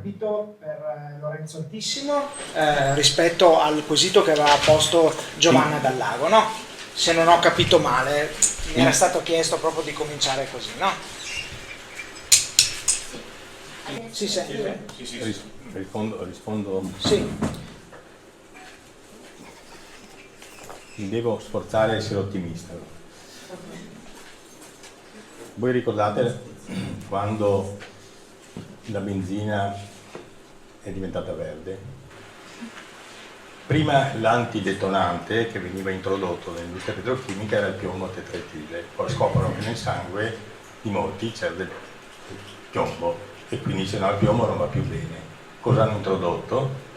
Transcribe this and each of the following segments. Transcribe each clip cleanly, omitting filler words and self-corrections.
capito per Lorenzo Altissimo rispetto al quesito che aveva posto Giovanna Dallago, no? Se non ho capito male, mi era stato chiesto proprio di cominciare così, no? Sì, rispondo. Sì. Mi devo sforzare di essere ottimista. Voi ricordate quando la benzina è diventata verde? Prima l'antidetonante che veniva introdotto nell'industria petrolchimica era il piombo tetretile, poi scoprono che nel sangue di molti c'è del piombo e quindi se no il piombo non va più bene. Cosa hanno introdotto?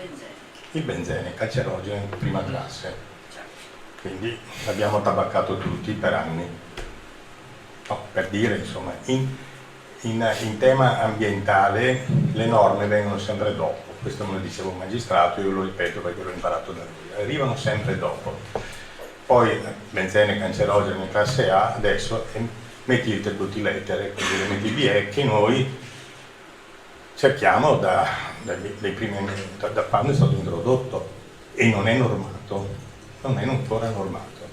Il benzene, cancerogeno in prima classe. Quindi l'abbiamo tabaccato tutti per anni. No, per dire, insomma, in tema ambientale le norme vengono sempre dopo. Questo me lo diceva un magistrato, io lo ripeto perché l'ho imparato da lui. Arrivano sempre dopo. Poi benzene, cancerogeno in classe A, adesso è metilterbutiletere, quindi le MTBE, che noi cerchiamo da quando è stato introdotto e non è normato. Non è ancora normato.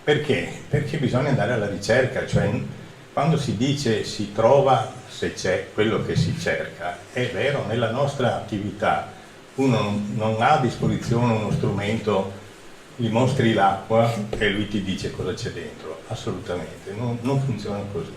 Perché? Perché bisogna andare alla ricerca, cioè quando si dice si trova se c'è quello che si cerca, è vero, nella nostra attività uno non ha a disposizione uno strumento, gli mostri l'acqua e lui ti dice cosa c'è dentro, assolutamente, non funziona così.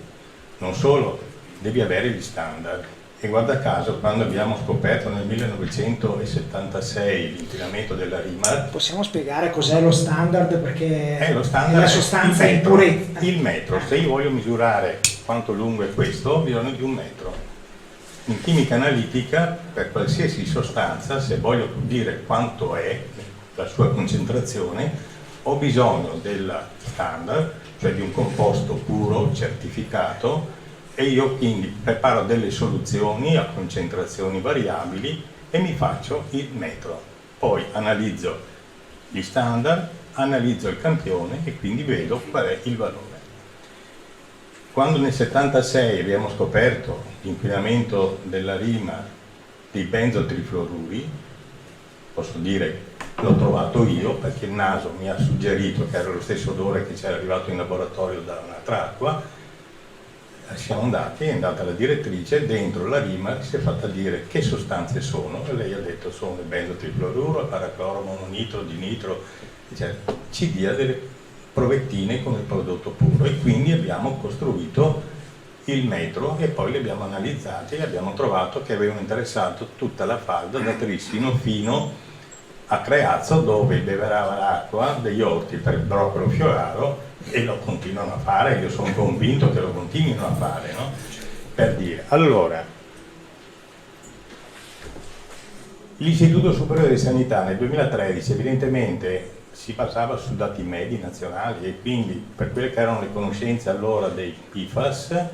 Non solo, devi avere gli standard. E guarda caso, quando abbiamo scoperto nel 1976 l'inquinamento della RIMAR... Possiamo spiegare cos'è lo standard? Perché lo standard è la sostanza in purezza. Il metro, se io voglio misurare quanto lungo è questo, ho bisogno di un metro. In chimica analitica, per qualsiasi sostanza, se voglio dire quanto è la sua concentrazione, ho bisogno del standard, cioè di un composto puro, certificato, e io quindi preparo delle soluzioni a concentrazioni variabili e mi faccio il metro. Poi analizzo gli standard, analizzo il campione e quindi vedo qual è il valore. Quando nel 76 abbiamo scoperto l'inquinamento della RIMAR dei benzotrifluoruri, posso dire l'ho trovato io perché il naso mi ha suggerito che era lo stesso odore che c'era arrivato in laboratorio da un'altra acqua. Siamo andati, è andata la direttrice, dentro la RIMAR si è fatta dire che sostanze sono e lei ha detto sono il benzotrifluoruro, paracloro, mononitro, dinitro, eccetera. Ci dia delle provettine con il prodotto puro e quindi abbiamo costruito il metro e poi li abbiamo analizzati e abbiamo trovato che avevano interessato tutta la falda da Trissino fino a Creazzo, dove beverava l'acqua degli orti per il broccolo fioraro e lo continuano a fare, io sono convinto che lo continuino a fare, no? Per dire, allora, l'Istituto Superiore di Sanità nel 2013 evidentemente si basava su dati medi nazionali e quindi per quelle che erano le conoscenze allora dei PFAS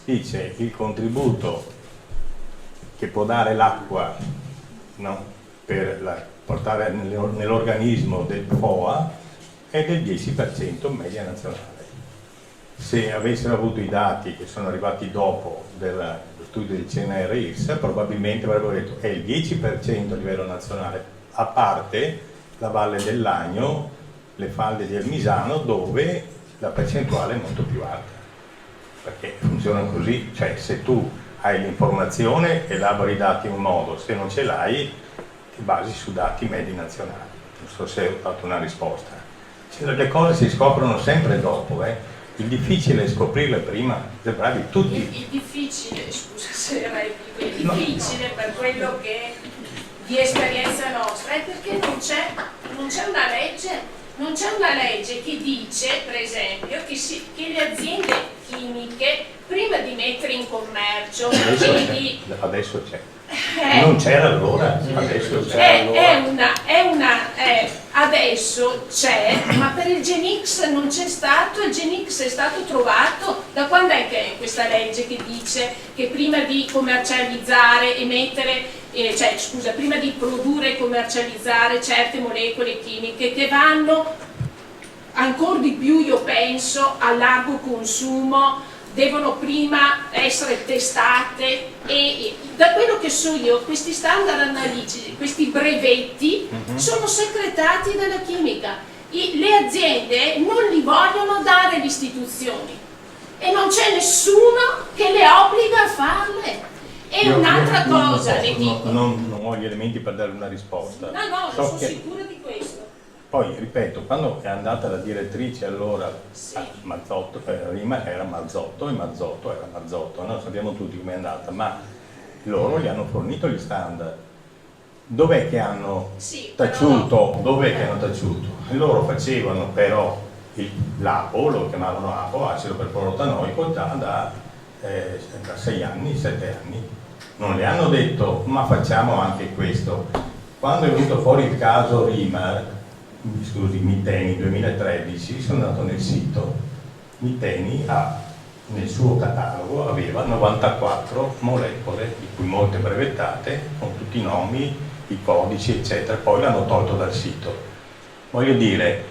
dice il contributo che può dare l'acqua, no, per portare nell'organismo del FOA è del 10% media nazionale. Se avessero avuto i dati che sono arrivati dopo dello studio del CNR-IRSA, probabilmente avrebbero detto è il 10% a livello nazionale, a parte la Valle del Lagno, le falde di Ermisano, dove la percentuale è molto più alta. Perché funziona così, cioè se tu hai l'informazione, elabori i dati in un modo, se non ce l'hai, ti basi su dati medi nazionali. Non so se ho fatto una risposta. Le cose si scoprono sempre dopo, il difficile è scoprirle prima, siete bravi tutti. Il difficile, scusa se replico, il difficile per quello che di esperienza nostra è perché non c'è una legge che dice, per esempio, che le aziende chimiche prima di mettere in commercio adesso c'è. Non c'era allora, adesso c'è. Adesso c'è, ma per il Genix non c'è stato, il Genix è stato trovato. Da quando è che è questa legge che dice che prima di commercializzare e mettere, prima di produrre e commercializzare certe molecole chimiche che vanno ancora di più, io penso, a largo consumo, devono prima essere testate e Da quello che so io, questi standard analitici, questi brevetti sono secretati dalla chimica. Le aziende non li vogliono dare alle istituzioni e non c'è nessuno che le obbliga a farle. E un'altra cosa, le dico. Non ho gli elementi per dare una risposta. No, sono sicura di questo. Poi, ripeto, quando è andata la direttrice allora Sì. Marzotto, prima era Marzotto e Marzotto era Marzotto, no? Sappiamo tutti com'è andata, ma loro gli hanno fornito gli standard. Dov'è che hanno taciuto? Dov'è che hanno taciuto? E loro facevano però l'APO, lo chiamavano APO, acido perchlorotanoico, già da 6 anni, 7 anni. Non le hanno detto, ma facciamo anche questo. Quando è venuto fuori il caso Rimar, Miteni 2013, sono andato nel sito. Miteni nel suo catalogo aveva 94 molecole, di cui molte brevettate, con tutti i nomi, i codici, eccetera. Poi l'hanno tolto dal sito. Voglio dire,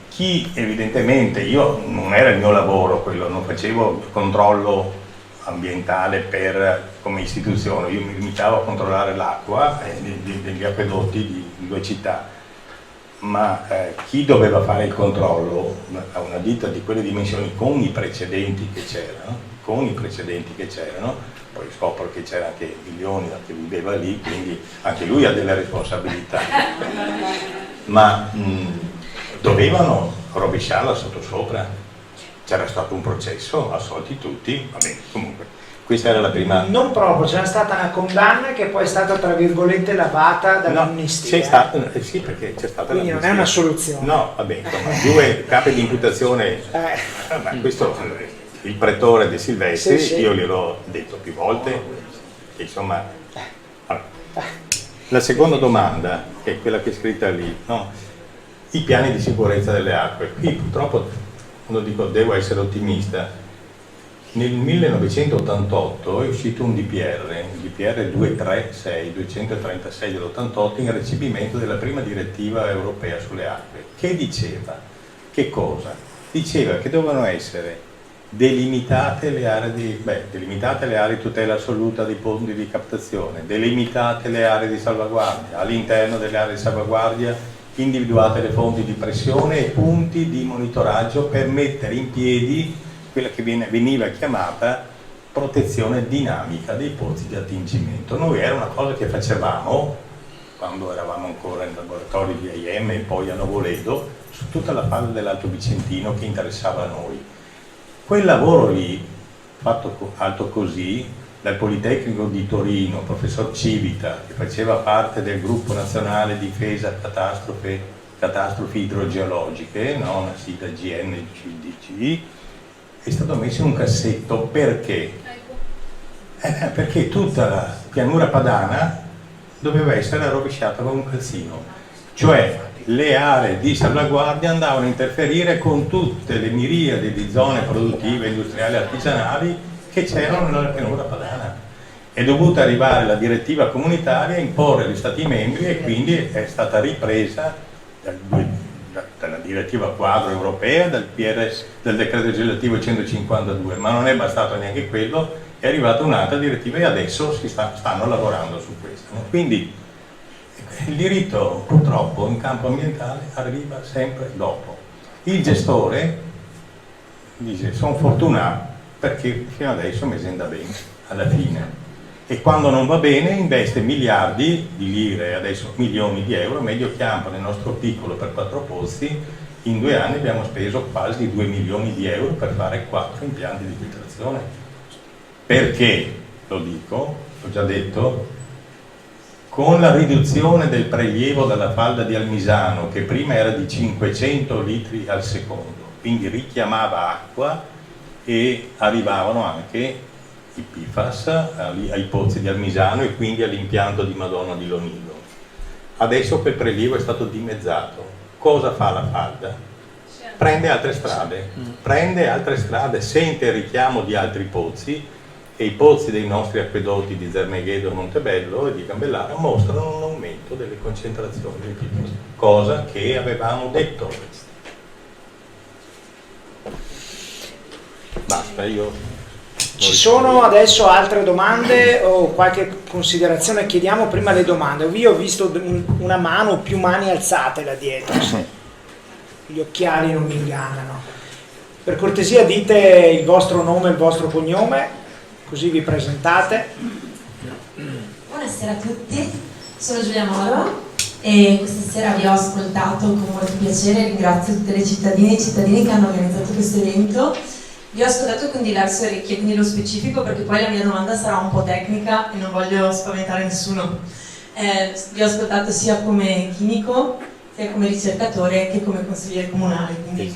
chi evidentemente, io non era il mio lavoro quello, non facevo controllo ambientale come istituzione, io mi limitavo a controllare l'acqua degli acquedotti di 2 città, ma chi doveva fare il controllo a una ditta di quelle dimensioni con i precedenti che c'erano, poi scopro che c'era anche Milioni che viveva lì, quindi anche lui ha delle responsabilità, ma dovevano rovesciarla sottosopra. C'era stato un processo, assolti tutti, va bene, comunque, questa era la prima... Non proprio, c'era stata una condanna che poi è stata, tra virgolette, lavata dall'amnistia. C'è stata, sì, perché c'è stata quindi non è una soluzione. No, va bene, insomma, 2 capi di imputazione, questo, il pretore De Silvestri, sì. Io gliel'ho detto più volte, insomma... Allora. La seconda domanda, che è quella che è scritta lì, no? I piani di sicurezza delle acque. Qui purtroppo, quando dico devo essere ottimista, nel 1988 è uscito un DPR, il DPR 236 dell'88, in recepimento della prima direttiva europea sulle acque, che diceva, che cosa? Diceva che dovevano essere delimitate le aree di tutela assoluta dei ponti di captazione, delimitate le aree di salvaguardia, all'interno delle aree di salvaguardia individuate le fonti di pressione e punti di monitoraggio per mettere in piedi quella che veniva chiamata protezione dinamica dei pozzi di attingimento. Noi era una cosa che facevamo quando eravamo ancora nei laboratori di IM e poi a Novoledo, su tutta la fase dell'Alto Vicentino che interessava a noi. Quel lavoro lì, fatto alto così, dal Politecnico di Torino, professor Civita, che faceva parte del gruppo nazionale difesa catastrofi idrogeologiche, no? Una sigla GNCDC, è stato messo in un cassetto perché? Perché tutta la pianura padana doveva essere rovesciata con un calzino, cioè le aree di salvaguardia andavano a interferire con tutte le miriadi di zone produttive, industriali e artigianali che c'erano nella pianura padana. È dovuta arrivare la direttiva comunitaria a imporre agli Stati membri e quindi è stata ripresa dalla direttiva quadro europea, del decreto legislativo 152, ma non è bastato neanche quello, è arrivata un'altra direttiva e adesso stanno lavorando su questo. Quindi il diritto purtroppo in campo ambientale arriva sempre dopo. Il gestore dice sono fortunato perché fino adesso mi sembra bene, alla fine. E quando non va bene investe miliardi di lire, adesso milioni di euro, medio campo nel nostro piccolo per 4 pozzi, in 2 anni abbiamo speso quasi 2 milioni di euro per fare 4 impianti di filtrazione. Perché? Lo dico, l'ho già detto, con la riduzione del prelievo dalla falda di Almisano, che prima era di 500 litri al secondo, quindi richiamava acqua, e arrivavano anche i PFAS ai pozzi di Almisano e quindi all'impianto di Madonna di Lonillo. Adesso quel prelievo è stato dimezzato. Cosa fa la falda? Prende altre strade, sente il richiamo di altri pozzi e i pozzi dei nostri acquedotti di Zermeghedo, Montebello e di Gambellaro mostrano un aumento delle concentrazioni di PFAS, cosa che avevamo detto. Basta, io Ci sono adesso altre domande o qualche considerazione? Chiediamo prima le domande. Io ho visto una mano o più mani alzate là dietro. Gli occhiali non mi ingannano. Per cortesia dite il vostro nome e il vostro cognome, così vi presentate. Buonasera a tutti, sono Giulia Moro e questa sera vi ho ascoltato con molto piacere. Ringrazio tutte le cittadine e i cittadini che hanno organizzato questo evento. Vi ho ascoltato con diverse orecchie, quindi lo specifico, perché poi la mia domanda sarà un po' tecnica e non voglio spaventare nessuno. Vi ho ascoltato sia come chimico, sia come ricercatore che come consigliere comunale, quindi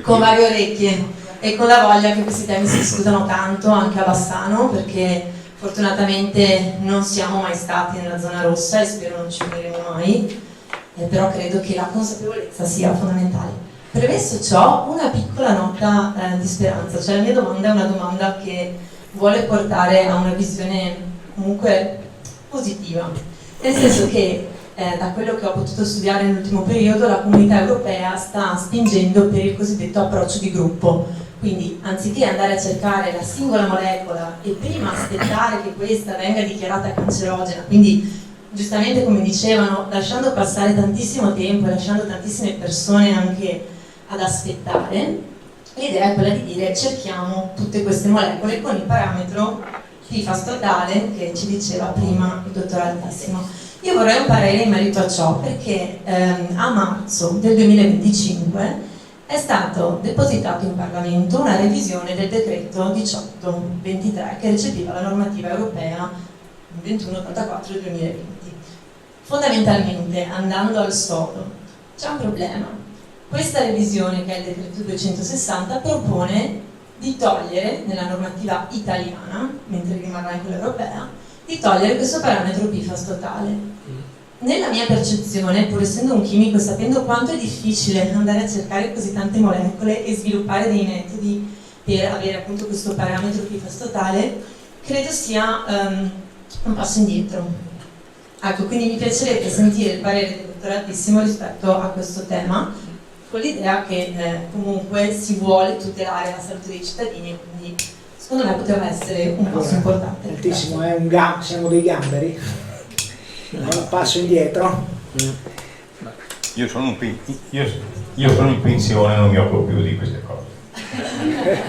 con varie orecchie e con la voglia che questi temi si discutano tanto anche a Bassano, perché fortunatamente non siamo mai stati nella zona rossa e spero non ci vedremo mai, però credo che la consapevolezza sia fondamentale. Premesso ciò, una piccola nota di speranza, cioè la mia domanda è una domanda che vuole portare a una visione comunque positiva, nel senso che da quello che ho potuto studiare nell'ultimo periodo la comunità europea sta spingendo per il cosiddetto approccio di gruppo, quindi anziché andare a cercare la singola molecola e prima aspettare che questa venga dichiarata cancerogena, quindi giustamente come dicevano, lasciando passare tantissimo tempo e lasciando tantissime persone anche ad aspettare, l'idea è quella di dire cerchiamo tutte queste molecole con il parametro PFAS totale che ci diceva prima il dottor Altissimo. Io vorrei un parere in merito a ciò perché a marzo del 2025 è stato depositato in Parlamento una revisione del decreto 1823 che recepiva la normativa europea 2184 del 2020. Fondamentalmente, andando al sodo, c'è un problema. Questa revisione, che è il decreto 260, propone di togliere nella normativa italiana, mentre rimarrà in quella europea, di togliere questo parametro PFAS totale. Nella mia percezione, pur essendo un chimico e sapendo quanto è difficile andare a cercare così tante molecole e sviluppare dei metodi per avere appunto questo parametro PFAS totale, credo sia un passo indietro. Ecco, quindi mi piacerebbe sentire il parere del dottor Altissimo rispetto a questo tema, con l'idea che comunque si vuole tutelare la salute dei cittadini, quindi secondo me poteva essere un passo importante. Altissimo, è siamo dei gamberi? È un passo indietro? Io sono in pensione e non mi occupo più di queste cose.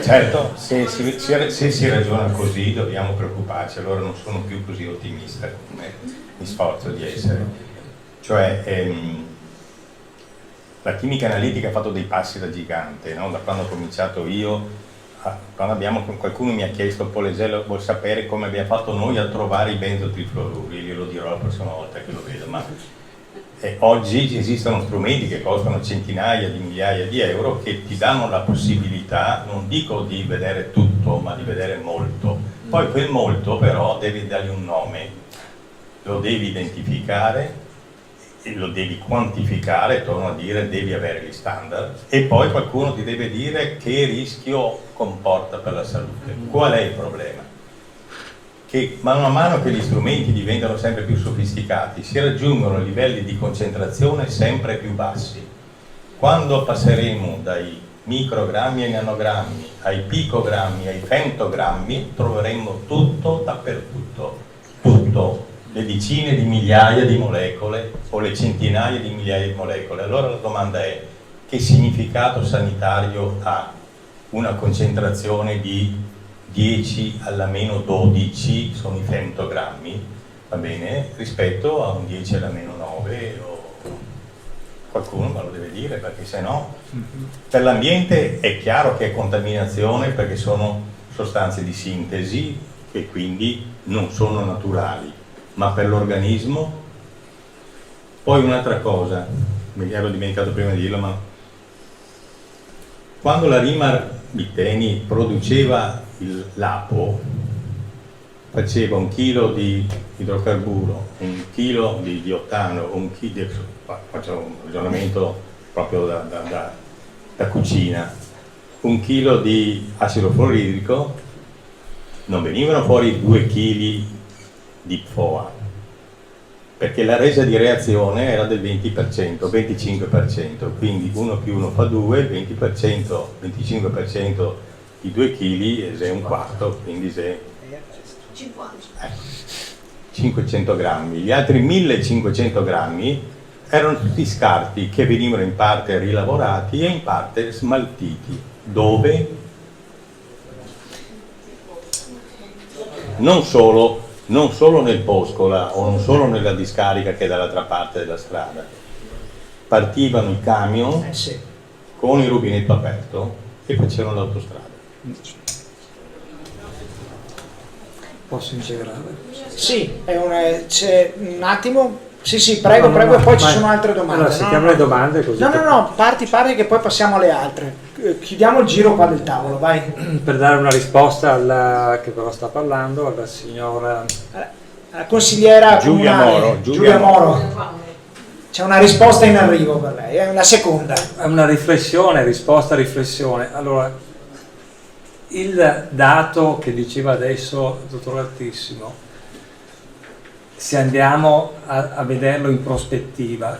Certo, se si ragiona così dobbiamo preoccuparci, allora non sono più così ottimista come mi sforzo di essere. Cioè, la chimica analitica ha fatto dei passi da gigante, no? Da quando ho cominciato io, qualcuno mi ha chiesto, Polesel vuol sapere come abbiamo fatto noi a trovare i benzotrifluoruri, glielo dirò la prossima volta che lo vedo, ma oggi esistono strumenti che costano centinaia di migliaia di euro che ti danno la possibilità, non dico di vedere tutto, ma di vedere molto. Poi quel molto però devi dargli un nome, lo devi identificare, e lo devi quantificare, torno a dire, devi avere gli standard e poi qualcuno ti deve dire che rischio comporta per la salute. Qual è il problema? Che mano a mano che gli strumenti diventano sempre più sofisticati si raggiungono livelli di concentrazione sempre più bassi. Quando passeremo dai microgrammi ai nanogrammi, ai picogrammi, ai femtogrammi, troveremo tutto dappertutto, tutto. Le decine di migliaia di molecole o le centinaia di migliaia di molecole. Allora la domanda è: che significato sanitario ha una concentrazione di 10 alla meno 12, sono i femtogrammi, va bene, rispetto a un 10 alla meno 9? Qualcuno me lo deve dire, perché se no per l'ambiente è chiaro che è contaminazione, perché sono sostanze di sintesi e quindi non sono naturali. Ma per l'organismo? Poi un'altra cosa, mi ero dimenticato prima di dirlo, ma quando la Rimar Bitteni produceva l'APO, faceva 1 chilo di idrocarburo, 1 chilo di diottano, 1 chilo, faccio un ragionamento proprio da cucina, 1 chilo di acido fluoridrico, non venivano fuori 2 chili di PFOA, perché la resa di reazione era del 20%, 25%, quindi 1 più 1 fa 2, il 20%, 25% i 2 kg è un quarto, quindi è 500 grammi. Gli altri 1500 grammi erano tutti scarti che venivano in parte rilavorati e in parte smaltiti. Dove? Non solo nel Poscola o non solo nella discarica che è dall'altra parte della strada. Partivano i camion con il rubinetto aperto e facevano l'autostrada. Posso integrare? Sì, c'è un attimo. Sì, prego, prego, e poi ci sono altre domande. Allora, sentiamo le domande così. No, parti che poi passiamo alle altre. Chiudiamo il giro qua del tavolo, vai. Per dare una risposta alla che però sta parlando, alla signora... La consigliera Giulia comunale, Moro. Giulia Moro. C'è una risposta in arrivo per lei, è una seconda. È una riflessione, risposta, riflessione. Allora, il dato che diceva adesso il dottor Altissimo, se andiamo a vederlo in prospettiva,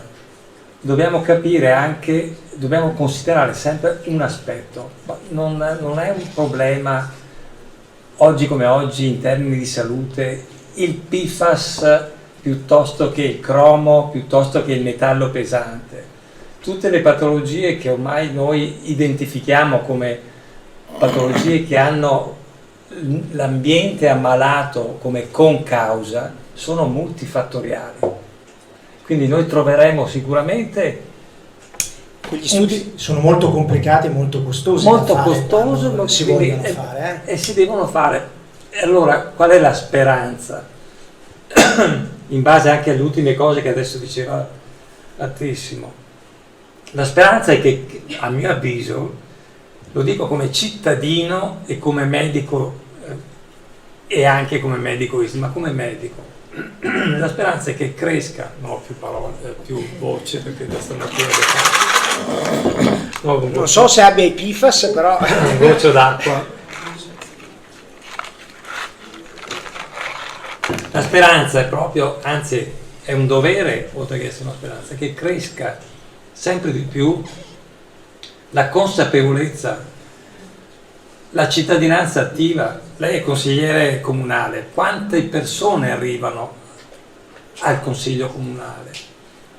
dobbiamo capire anche, dobbiamo considerare sempre un aspetto. Non è un problema oggi come oggi in termini di salute il PFAS piuttosto che il cromo, piuttosto che il metallo pesante. Tutte le patologie che ormai noi identifichiamo come patologie che hanno l'ambiente ammalato come concausa sono multifattoriali. Quindi noi troveremo sicuramente... Quegli studi sono molto complicati e molto costosi. Molto da fare, costoso, si vogliono fare. E si devono fare. E allora, qual è la speranza? In base anche alle ultime cose che adesso diceva Altissimo. La speranza è che, a mio avviso, lo dico come cittadino e come medico, e anche come medico, ma come medico, la speranza è che cresca, non ho più parole, più voce perché da stamattina non so se abbia i PFAS, però un goccio d'acqua. La speranza è proprio, anzi è un dovere, oltre che essere una speranza, che cresca sempre di più la consapevolezza, la cittadinanza attiva. Lei è consigliere comunale, quante persone arrivano al consiglio comunale?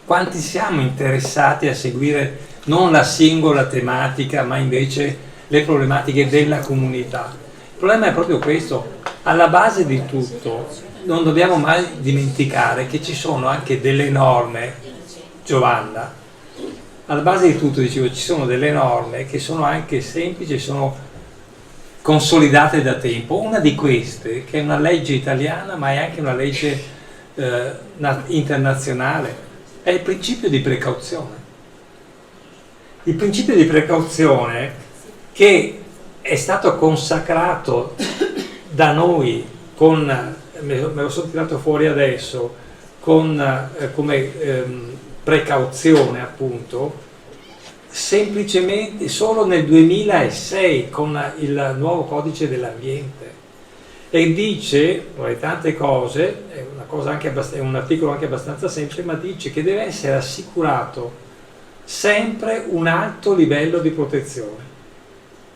Quanti siamo interessati a seguire non la singola tematica, ma invece le problematiche della comunità? Il problema è proprio questo. Alla base di tutto non dobbiamo mai dimenticare che ci sono anche delle norme, Giovanna, alla base di tutto, dicevo, ci sono delle norme che sono anche semplici, sono consolidate da tempo. Una di queste, che è una legge italiana ma è anche una legge internazionale, è il principio di precauzione. Il principio di precauzione che è stato consacrato da noi con, me lo sono tirato fuori adesso, con come precauzione appunto, semplicemente solo nel 2006 con il nuovo codice dell'ambiente, e dice, tante cose, è una cosa anche è un articolo anche abbastanza semplice, ma dice che deve essere assicurato sempre un alto livello di protezione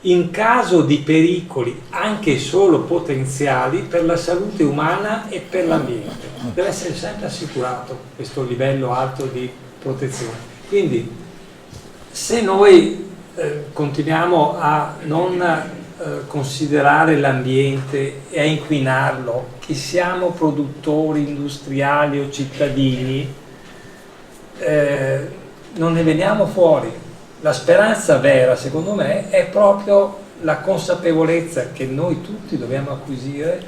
in caso di pericoli anche solo potenziali per la salute umana e per l'ambiente. Deve essere sempre assicurato questo livello alto di protezione. Quindi se noi continuiamo a non considerare l'ambiente e a inquinarlo, che siamo produttori industriali o cittadini, non ne veniamo fuori. La speranza vera, secondo me, è proprio la consapevolezza che noi tutti dobbiamo acquisire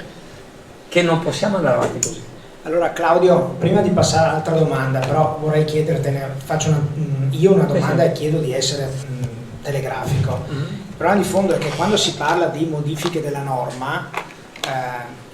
che non possiamo andare avanti così. Allora Claudio, prima di passare all'altra domanda, però vorrei chiedertene, faccio io una domanda e chiedo di essere telegrafico. Il problema di fondo è che quando si parla di modifiche della norma,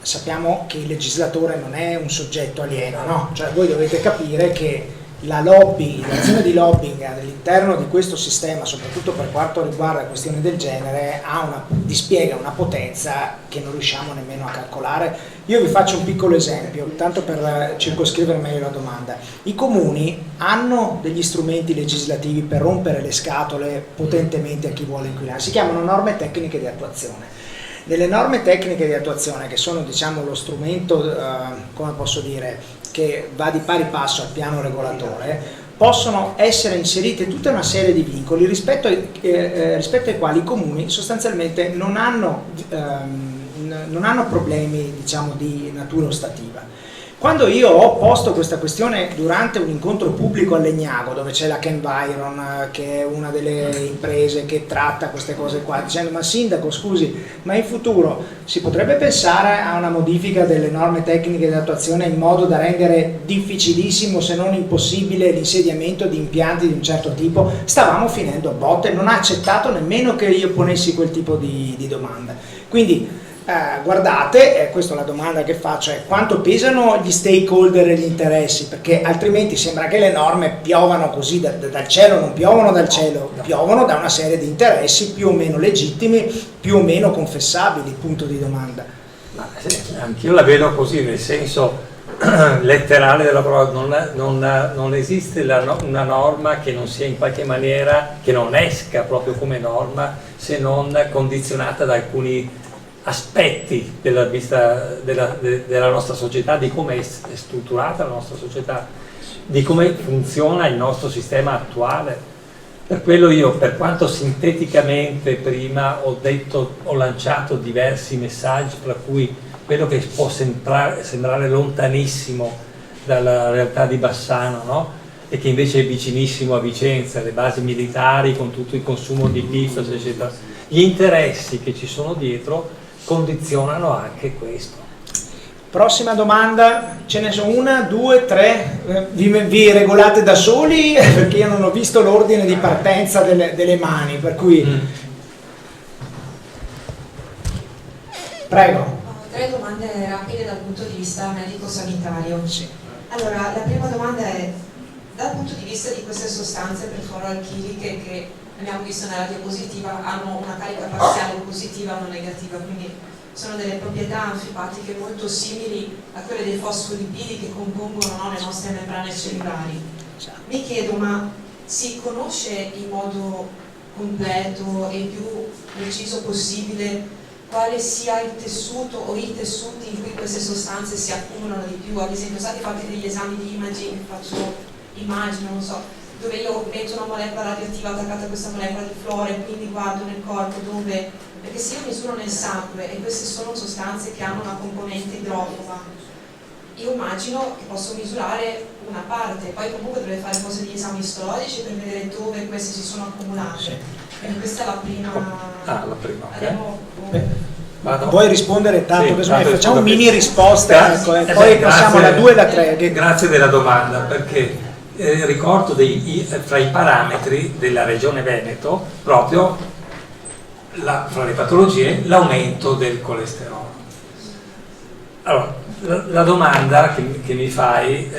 sappiamo che il legislatore non è un soggetto alieno, no? Cioè voi dovete capire che l'azione di lobbying all'interno di questo sistema, soprattutto per quanto riguarda questioni del genere, dispiega una potenza che non riusciamo nemmeno a calcolare. Io vi faccio un piccolo esempio, tanto per circoscrivere meglio la domanda. I comuni hanno degli strumenti legislativi per rompere le scatole potentemente a chi vuole inquinare, si chiamano norme tecniche di attuazione. Nelle norme tecniche di attuazione, che sono diciamo lo strumento, come posso dire, che va di pari passo al piano regolatore, possono essere inserite tutta una serie di vincoli rispetto ai quali i comuni sostanzialmente non hanno problemi, diciamo, di natura ostativa. Quando io ho posto questa questione durante un incontro pubblico a Legnago, dove c'è la Kenviron, che è una delle imprese che tratta queste cose qua, dicendo: ma sindaco, scusi, ma in futuro si potrebbe pensare a una modifica delle norme tecniche di attuazione in modo da rendere difficilissimo, se non impossibile, l'insediamento di impianti di un certo tipo? Stavamo finendo a botte, non ha accettato nemmeno che io ponessi quel tipo di domanda. Quindi guardate, questa è la domanda che faccio, è quanto pesano gli stakeholder e gli interessi, perché altrimenti sembra che le norme piovano così dal cielo. Non piovono dal cielo, piovono da una serie di interessi più o meno legittimi, più o meno confessabili, punto di domanda. Anch'io la vedo così, nel senso letterale della parola. Non esiste una norma che non sia in qualche maniera, che non esca proprio come norma, se non condizionata da alcuni aspetti della nostra società, di come è strutturata la nostra società, di come funziona il nostro sistema attuale. Per quello io, per quanto sinteticamente prima ho lanciato diversi messaggi, tra cui quello che può sembrare lontanissimo dalla realtà di Bassano, no? E che invece è vicinissimo a Vicenza, le basi militari con tutto il consumo di PFAS, eccetera. Gli interessi che ci sono dietro condizionano anche questo. Prossima domanda, ce ne sono una, due, tre, vi regolate da soli perché io non ho visto l'ordine di partenza delle mani, per cui prego. Ho tre domande rapide dal punto di vista medico-sanitario. Sì. Allora, la prima domanda è: dal punto di vista di queste sostanze perfluoroalchiliche che abbiamo visto nella diapositiva hanno una carica parziale positiva o non negativa, quindi sono delle proprietà anfipatiche molto simili a quelle dei fosfolipidi che compongono, no, le nostre membrane cellulari. Mi chiedo, ma si conosce in modo completo e più preciso possibile quale sia il tessuto o i tessuti in cui queste sostanze si accumulano di più? Ad esempio, sono stati fatti degli esami di imaging, immagino, non so, dove io metto una molecola radioattiva attaccata a questa molecola di fluoro e quindi guardo nel corpo dove, perché se io misuro nel sangue e queste sono sostanze che hanno una componente idrofoba, io immagino che posso misurare una parte, poi comunque dovrei fare cose di esami istologici per vedere dove queste si sono accumulate. Quindi questa è la prima. La prima, ok. Vuoi rispondere tanto? Sì, facciamo mini risposta, ecco, e poi passiamo grazie, alla 2 e alla 3. Grazie della domanda, perché ricordo fra i parametri della Regione Veneto proprio fra le patologie l'aumento del colesterolo. Allora, la domanda che mi fai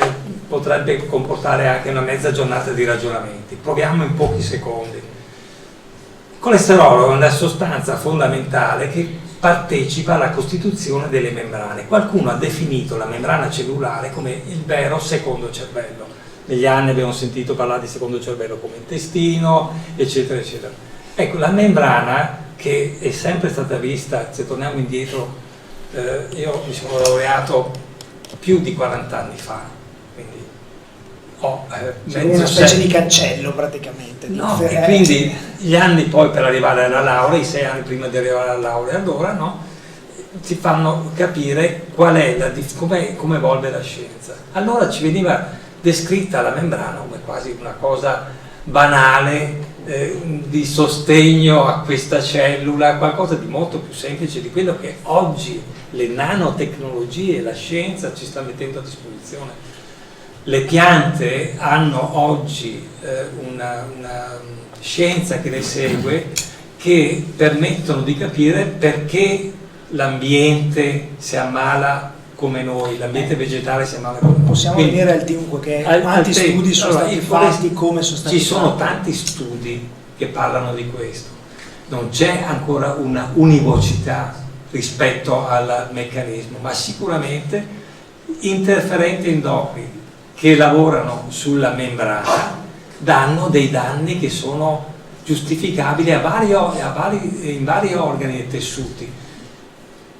potrebbe comportare anche una mezza giornata di ragionamenti. Proviamo in pochi secondi. Il colesterolo è una sostanza fondamentale che partecipa alla costituzione delle membrane. Qualcuno ha definito la membrana cellulare come il vero secondo cervello. Negli anni abbiamo sentito parlare di secondo cervello come intestino, eccetera, eccetera. Ecco, la membrana, che è sempre stata vista, se torniamo indietro, io mi sono laureato più di 40 anni fa, quindi ho una specie di cancello praticamente. No, e quindi gli anni poi per arrivare alla laurea, i 6 anni prima di arrivare alla laurea, allora, no, ci fanno capire qual è come evolve la scienza. Allora ci veniva descritta la membrana come quasi una cosa banale, di sostegno a questa cellula, qualcosa di molto più semplice di quello che oggi le nanotecnologie e la scienza ci sta mettendo a disposizione. Le piante hanno oggi una scienza che le segue, che permettono di capire perché l'ambiente si ammala come noi, l'ambiente vegetale si ammala come noi. Possiamo Quindi, venire al dunque che al quanti tempo, studi sono allora, stati il fatti, forest- come sono stati ci sono fatti. tanti studi che parlano di questo, non c'è ancora una univocità rispetto al meccanismo, ma sicuramente interferenti endocrini che lavorano sulla membrana danno dei danni che sono giustificabili in vari organi e tessuti.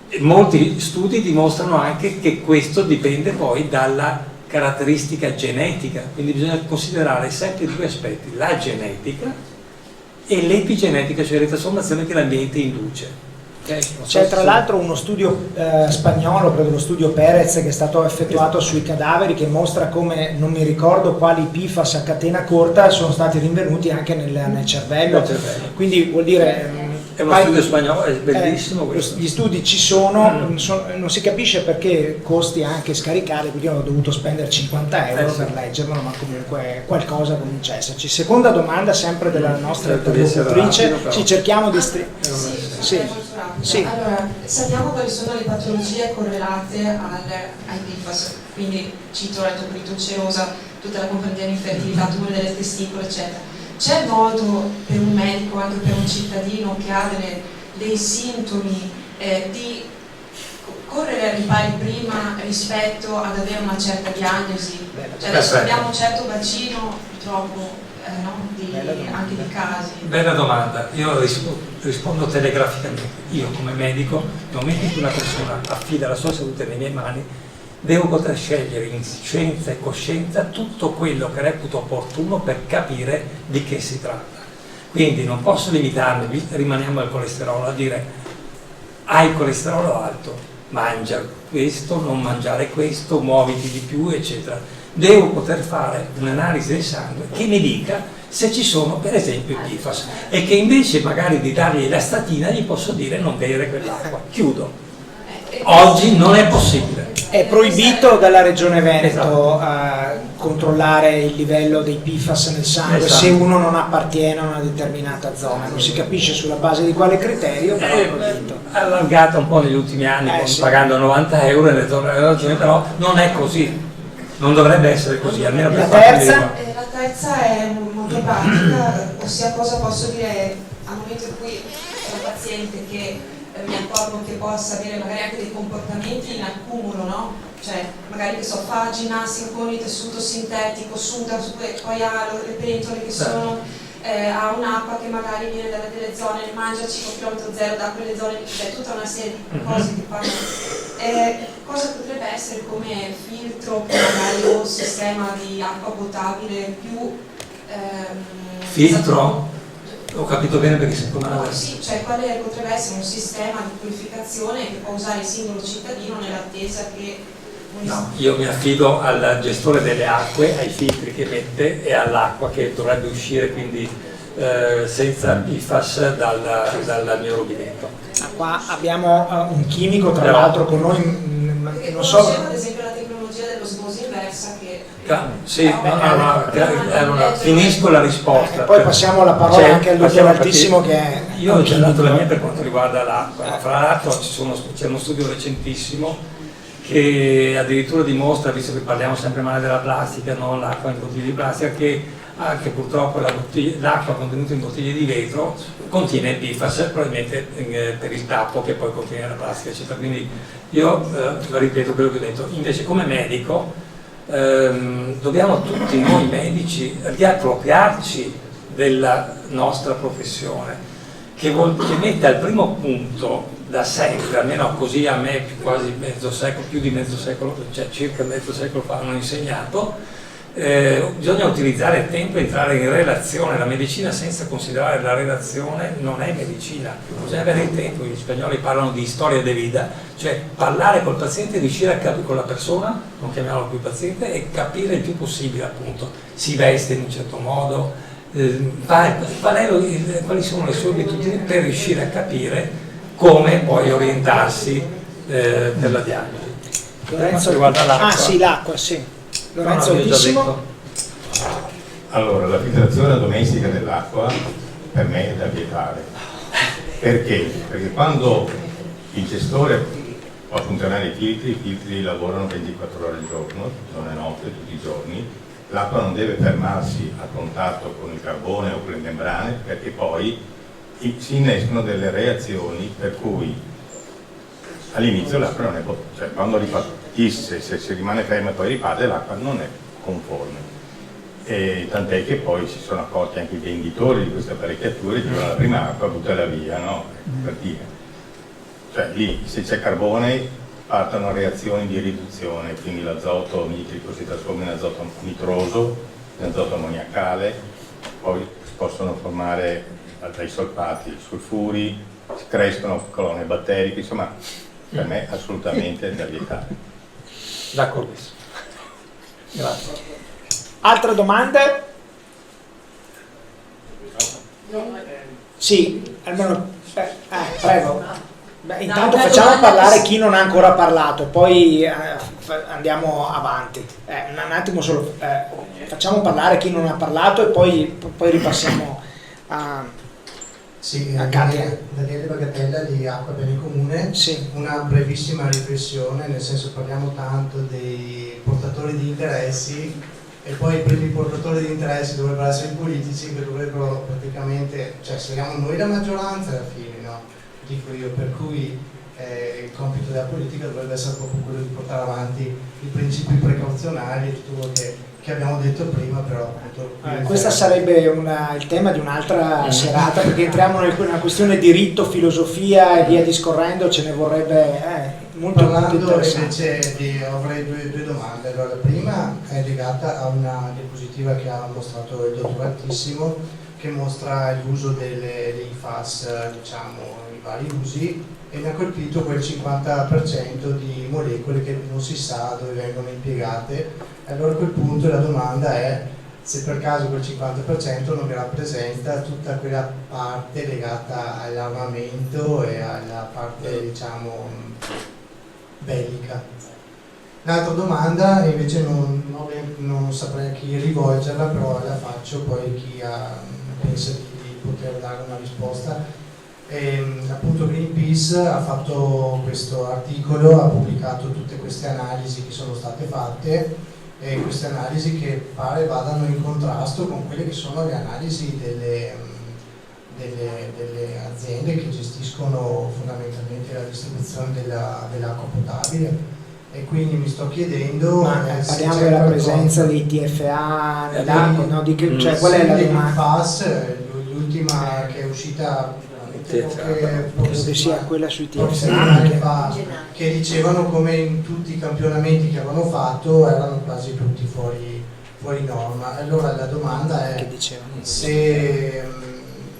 E molti studi dimostrano anche che questo dipende poi dalla caratteristica genetica, quindi bisogna considerare sempre due aspetti, la genetica e l'epigenetica, cioè la trasformazione che l'ambiente induce. Okay? C'è tra l'altro uno studio spagnolo, credo lo studio Perez, che è stato effettuato sui cadaveri, che mostra come, non mi ricordo quali PFAS a catena corta sono stati rinvenuti anche nel cervello. Quindi vuol dire... È uno studio spagnolo, è bellissimo questo. Gli studi ci sono, non si capisce perché costi anche scaricare, quindi ho dovuto spendere 50 euro per leggerlo, ma comunque qualcosa comincia a esserci. Seconda domanda sempre della nostra interlocutrice, ci cerchiamo di... Sì. Allora, sappiamo quali sono le patologie correlate ai PFAS, quindi cito la tubercolosi, tutta la comprensione infertilità, tumori delle testicole, eccetera. C'è modo per un medico, anche per un cittadino che ha dei sintomi di correre ai ripari prima rispetto ad avere una certa diagnosi? Cioè adesso abbiamo un certo bacino purtroppo anche di casi. Bella domanda, io rispondo telegraficamente. Io come medico, nel momento in cui una persona affida la sua salute nelle mie mani, devo poter scegliere in scienza e coscienza tutto quello che reputo opportuno per capire di che si tratta. Quindi non posso limitarmi, rimaniamo al colesterolo, a dire hai il colesterolo alto, mangia questo, non mangiare questo, muoviti di più, eccetera. Devo poter fare un'analisi del sangue che mi dica se ci sono per esempio i PFAS e che invece magari di dargli la statina gli posso dire non bere quell'acqua. Chiudo. Oggi non è possibile. È proibito dalla Regione Veneto controllare il livello dei PFAS nel sangue se uno non appartiene a una determinata zona. Non si capisce sulla base di quale criterio, però è proibito. Allargata un po' negli ultimi anni, pagando 90 euro nelle zone della Regione, però non è così. Non dovrebbe essere così, almeno per La terza? La terza è molto pratica, ossia cosa posso dire al momento in cui c'è un paziente che mi accorgo che possa avere magari anche dei comportamenti in accumulo, no? Cioè magari che so, fa ginnastica con il tessuto sintetico, suda, poi ha le pentole che sono, ha un'acqua che magari viene dalle delle zone, mangia cibo chilometro zero da quelle zone, c'è tutta una serie di cose che fanno. Cosa potrebbe essere come filtro magari o sistema di acqua potabile più... filtro? Ho capito bene perché secondo me... Sì, cioè quale potrebbe essere un sistema di purificazione che può usare il singolo cittadino nell'attesa che... No, io mi affido al gestore delle acque, ai filtri che mette e all'acqua che dovrebbe uscire quindi senza PFAS dal mio rubinetto. Qua abbiamo un chimico tra l'altro con noi, non so... ad esempio la tecnologia dell'osmosi inversa che... Sì, finisco la risposta. Poi passiamo la parola anche al dottor Altissimo che è... Io ho già dato la mia per quanto riguarda l'acqua. Fra l'altro c'è uno studio recentissimo che addirittura dimostra, visto che parliamo sempre male della plastica, non l'acqua in bottiglie di plastica, che anche purtroppo l'acqua contenuta in bottiglie di vetro contiene PFAS, probabilmente per il tappo che poi contiene la plastica, eccetera. Quindi io ripeto quello che ho detto, invece come medico dobbiamo tutti noi medici riappropriarci della nostra professione, che mette al primo punto da sempre, almeno così a me quasi mezzo secolo, più di mezzo secolo, cioè circa mezzo secolo fa hanno insegnato, bisogna utilizzare il tempo e entrare in relazione. La medicina senza considerare la relazione non è medicina, bisogna avere il tempo. Gli spagnoli parlano di storia de vida, cioè parlare col paziente, riuscire a capire con la persona, non chiamiamolo più paziente, e capire il più possibile, appunto, si veste in un certo modo, quali sono le sue abitudini per riuscire a capire come poi orientarsi per la diagnosi. Lorenzo, riguarda l'acqua. Ah sì, l'acqua, sì. Lorenzo No, Altissimo. Allora, la filtrazione domestica dell'acqua per me è da vietare. Perché? Perché quando il gestore Fa funzionare i filtri lavorano 24 ore al giorno, giorno e notte, tutti i giorni. L'acqua non deve fermarsi a contatto con il carbone o con le membrane, perché poi si innescono delle reazioni per cui all'inizio l'acqua non è cioè quando se si rimane ferma e poi riparte, l'acqua non è conforme. E tant'è che poi si sono accorti anche i venditori di queste apparecchiature, dicono la prima acqua buttala via, no? Per dire. Cioè lì se c'è carbone partono reazioni di riduzione, quindi l'azoto nitrico si trasforma in azoto nitroso, in azoto ammoniacale, poi si possono formare dai solfati, sulfuri, si crescono colonie batteriche, insomma per me assolutamente da vietare. D'accordo. Grazie. Altre domande? Sì, almeno prego. Beh, intanto facciamo parlare chi non ha ancora parlato, poi andiamo avanti. Un attimo solo, facciamo parlare chi non ha parlato e poi ripassiamo a Katia. Daniele Bagatella di Acqua Bene Comune. Sì. Una brevissima riflessione, nel senso parliamo tanto dei portatori di interessi e poi i primi portatori di interessi dovrebbero essere i politici, che dovrebbero praticamente, cioè siamo noi la maggioranza alla fine, no? Dico io, per cui il compito della politica dovrebbe essere proprio quello di portare avanti i principi precauzionali e tutto quello che abbiamo detto prima, però appunto questo sarebbe il tema di un'altra serata, perché entriamo in una questione diritto, filosofia e via discorrendo, ce ne vorrebbe molto interessante. Invece avrei due domande. Allora, la prima è legata a una diapositiva che ha mostrato il dottor Altissimo, che mostra l'uso dei FAS, diciamo, i vari usi, e mi ha colpito quel 50% di molecole che non si sa dove vengono impiegate. Allora a quel punto la domanda è se per caso quel 50% non mi rappresenta tutta quella parte legata all'armamento e alla parte, diciamo, bellica. L'altra domanda invece non saprei a chi rivolgerla, però la faccio, poi chi pensa di poter dare una risposta. Appunto Greenpeace ha fatto questo articolo, ha pubblicato tutte queste analisi che sono state fatte, e queste analisi che pare vadano in contrasto con quelle che sono le analisi delle aziende che gestiscono fondamentalmente la distribuzione dell'acqua potabile, e quindi mi sto chiedendo parliamo della presenza dei TFA nell'acqua, no? Cioè, qual è la domanda? FAS, l'ultima che è uscita Credo sia quella sui TFA, che dicevano come in tutti i campionamenti che avevano fatto erano quasi tutti fuori norma. Allora la domanda è se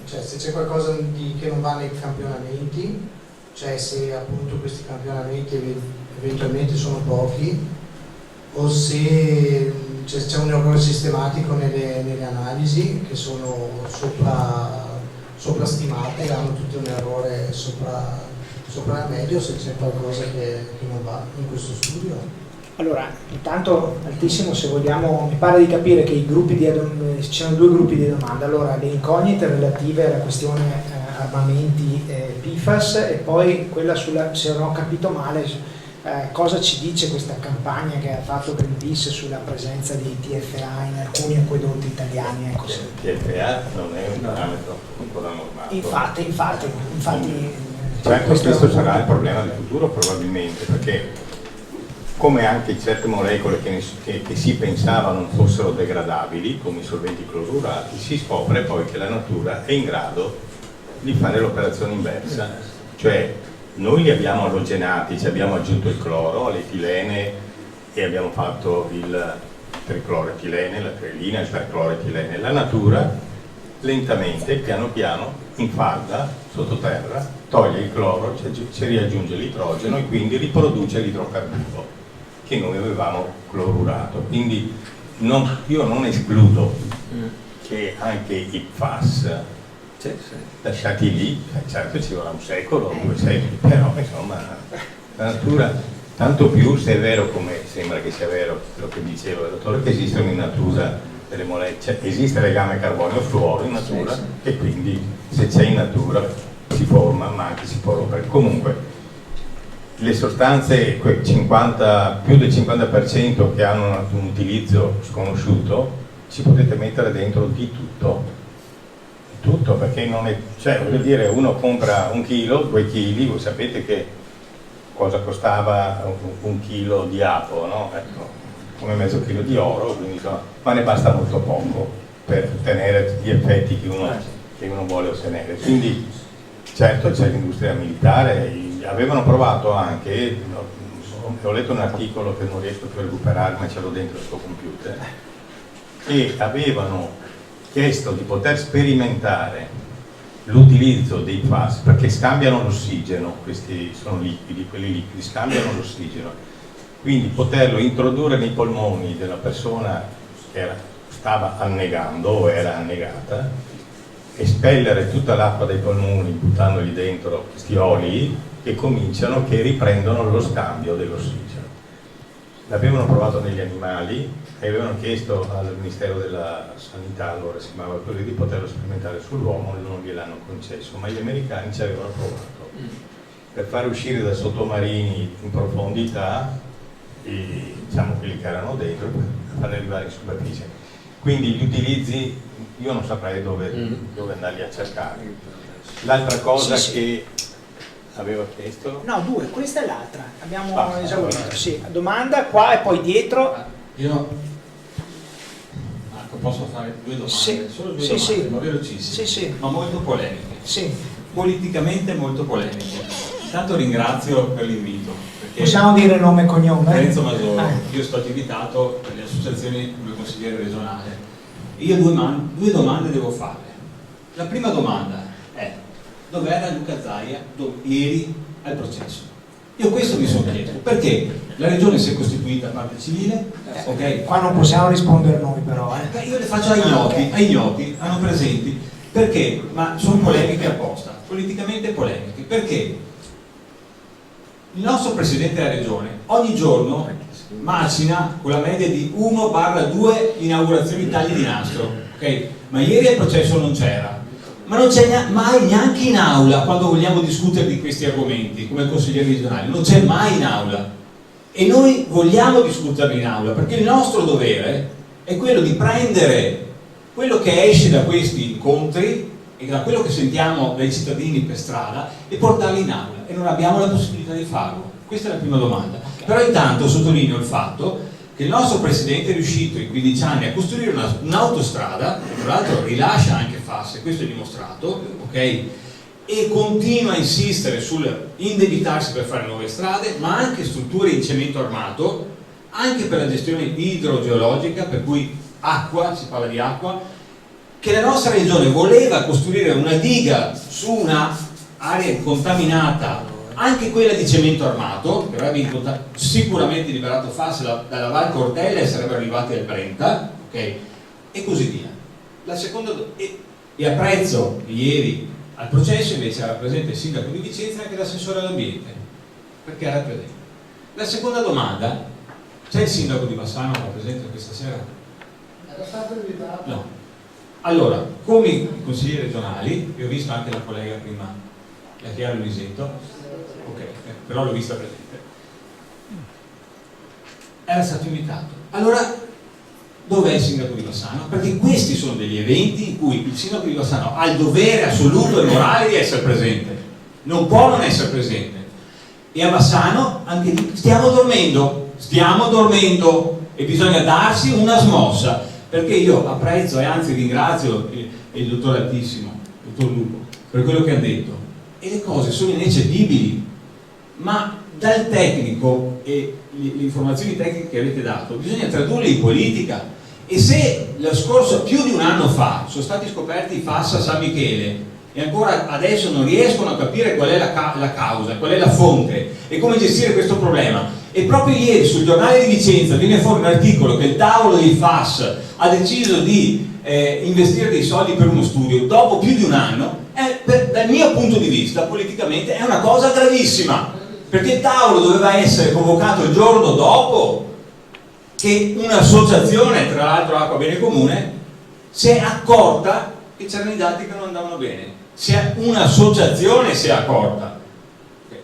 c'è qualcosa che non va nei campionamenti, cioè se appunto questi campionamenti eventualmente sono pochi, o se c'è un errore sistematico nelle analisi che sono soprastimate, hanno tutto un errore sopra la media, o se c'è qualcosa che non va in questo studio. Allora, intanto Altissimo, se vogliamo, mi pare di capire che ci sono due gruppi di domande. Allora, le incognite relative alla questione armamenti PFAS, e poi quella sulla, se non ho capito male, cosa ci dice questa campagna che ha fatto Greenpeace sulla presenza di TFA in alcuni acquedotti italiani. Ecco. TFA non è un parametro ancora normato. Infatti cioè, questo sarà il problema del futuro probabilmente, perché come anche certe molecole che si pensava non fossero degradabili, come i solventi clorurati, si scopre poi che la natura è in grado di fare l'operazione inversa, cioè noi li abbiamo allogenati, ci abbiamo aggiunto il cloro, l'etilene, e abbiamo fatto il tricloretilene, la trelina, il percloretilene. La natura lentamente, piano piano, infalda sottoterra, toglie il cloro, ci riaggiunge l'idrogeno e quindi riproduce l'idrocarburo che noi avevamo clorurato. Quindi io non escludo che anche i PFAS lasciati lì, certo ci vorrà un secolo, 2 secoli, però insomma la natura, tanto più se è vero, come sembra che sia vero quello che diceva il dottore, che esistono in natura delle molecole, cioè, esiste legame carbonio-fluoro in natura, e quindi se c'è in natura si forma, ma anche si può rompere. Comunque le sostanze, più del 50% che hanno un utilizzo sconosciuto, ci potete mettere dentro di tutto. Tutto, perché non è, cioè voglio dire, uno compra 1 chilo, 2 chili, voi sapete che cosa costava 1 chilo di apo, no? Ecco, come mezzo chilo di oro, quindi, insomma, ma ne basta molto poco per ottenere gli effetti che uno vuole ottenere. Quindi certo c'è l'industria militare, avevano provato anche, ho letto un articolo che non riesco più a recuperare, ma ce l'ho dentro il suo computer, e avevano chiesto di poter sperimentare l'utilizzo dei FAS, perché scambiano l'ossigeno, questi sono liquidi, quelli liquidi scambiano l'ossigeno, quindi poterlo introdurre nei polmoni della persona che stava annegando o era annegata, espellere tutta l'acqua dai polmoni buttandogli dentro questi oli che riprendono lo scambio dell'ossigeno. L'avevano provato negli animali e avevano chiesto al Ministero della Sanità, allora si chiamava così, di poterlo sperimentare sull'uomo e non gliel'hanno concesso, ma gli americani ci avevano provato per fare uscire da sottomarini in profondità diciamo quelli che erano dentro, per farli arrivare in superficie. Quindi gli utilizzi io non saprei dove andarli a cercare. L'altra cosa che aveva chiesto? No, 2, questa è l'altra, abbiamo esaurito, sì, domanda qua e poi dietro. Io Marco, posso fare 2 domande? Sì. Solo 2 domande, ma velocissime, ma molto polemiche. Sì. Politicamente molto polemiche. Intanto ringrazio per l'invito. Possiamo dire nome e cognome? Lorenzo Masoro, io sto invitato per le associazioni come consigliere regionale. Io 2 domande devo farle. La prima domanda è: dov'era Luca Zaia ieri al processo? Io questo mi sono chiesto, perché la regione si è costituita a parte civile, ok? Qua non possiamo rispondere noi però. Io le faccio ai ignoti, hanno presenti, perché? Ma sono polemiche apposta, politicamente polemiche, perché il nostro Presidente della Regione ogni giorno macina con la media di 1/2 inaugurazioni tagli di nastro, ok? Ma ieri al processo non c'era, ma non c'è mai neanche in aula quando vogliamo discutere di questi argomenti come consiglieri regionali, non c'è mai in aula e noi vogliamo discuterli in aula perché il nostro dovere è quello di prendere quello che esce da questi incontri e da quello che sentiamo dai cittadini per strada e portarli in aula, e non abbiamo la possibilità di farlo. Questa è la prima domanda. Però intanto sottolineo il fatto che il nostro Presidente è riuscito in 15 anni a costruire un'autostrada, che tra l'altro rilascia anche FAS, e questo è dimostrato, ok? E continua a insistere sul indebitarsi per fare nuove strade, ma anche strutture in cemento armato, anche per la gestione idrogeologica, per cui acqua, si parla di acqua, che la nostra regione voleva costruire una diga su un'area contaminata, anche quella di cemento armato, che avrebbe sicuramente liberato FAS dalla Val Cortella e sarebbero arrivati al Brenta, ok? E così via. La seconda, e apprezzo che ieri al processo invece era presente il sindaco di Vicenza e anche l'assessore all'ambiente, perché era presente. La seconda domanda: c'è il sindaco di Bassano presente questa sera? Era stato invitato? No. Allora, come consiglieri regionali, vi ho visto anche la collega prima, la Chiara Luisetto, ok, però l'ho vista presente, era stato invitato. Allora, dov'è il sindaco di Bassano? Perché questi sono degli eventi in cui il sindaco di Bassano ha il dovere assoluto e morale di essere presente, non può non essere presente. E a Bassano anche lì stiamo dormendo e bisogna darsi una smossa. Perché io apprezzo e anzi ringrazio il dottor Altissimo, il dottor Lupo, per quello che ha detto, e le cose sono ineccepibili, ma dal tecnico e le informazioni tecniche che avete dato bisogna tradurle in politica. E se lo scorso, più di un anno fa, sono stati scoperti i FAS a San Michele e ancora adesso non riescono a capire qual è la causa, qual è la fonte e come gestire questo problema, e proprio ieri sul giornale di Vicenza viene fuori un articolo che il tavolo dei FAS ha deciso di investire dei soldi per uno studio dopo più di un anno, dal mio punto di vista politicamente è una cosa gravissima, perché il tavolo doveva essere convocato il giorno dopo che un'associazione, tra l'altro Acqua Bene Comune, si è accorta che c'erano i dati che non andavano bene. Un'associazione si è accorta.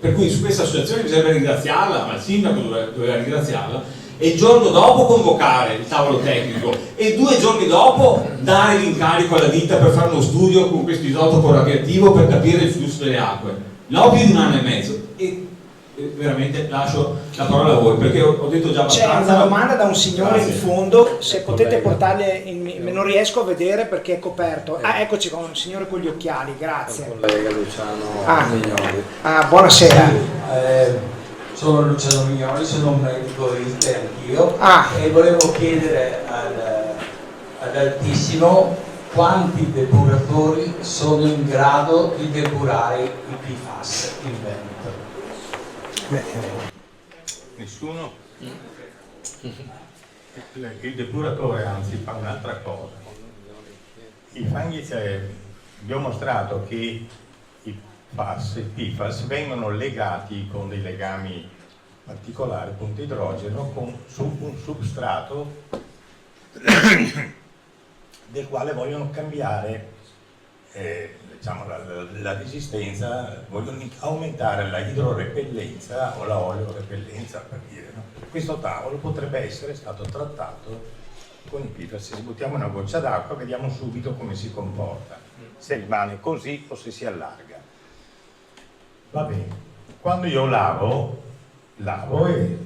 Per cui su questa associazione bisogna ringraziarla, ma il sindaco doveva ringraziarla, e il giorno dopo convocare il tavolo tecnico e 2 giorni dopo dare l'incarico alla ditta per fare uno studio con questo isotopo radioattivo per capire il flusso delle acque, no più di 1 anno e mezzo. E veramente lascio la parola a voi perché ho detto già C'è abbastanza. una domanda da un signore Grazie. in fondo, se potete Collega. portarle non riesco a vedere perché è coperto. Eccoci con il signore con gli occhiali, grazie. collega Luciano Ah. Mignoli. Buonasera. Sono Luciano Mignoli, sono un medico ISTE anch'io e volevo chiedere ad Altissimo quanti depuratori sono in grado di depurare i PFAS in Veneto. Nessuno? Il depuratore anzi fa un'altra cosa. I fanghi, vi ho mostrato che i PFAS vengono legati con dei legami particolari, punto idrogeno, su un substrato del quale vogliono cambiare diciamo, la resistenza, vogliono aumentare la idrorepellenza o la oleorepellenza, per dire. No? Questo tavolo potrebbe essere stato trattato con i PFAS. Se buttiamo una goccia d'acqua vediamo subito come si comporta, se rimane così o se si allarga. Va bene, quando io lavo e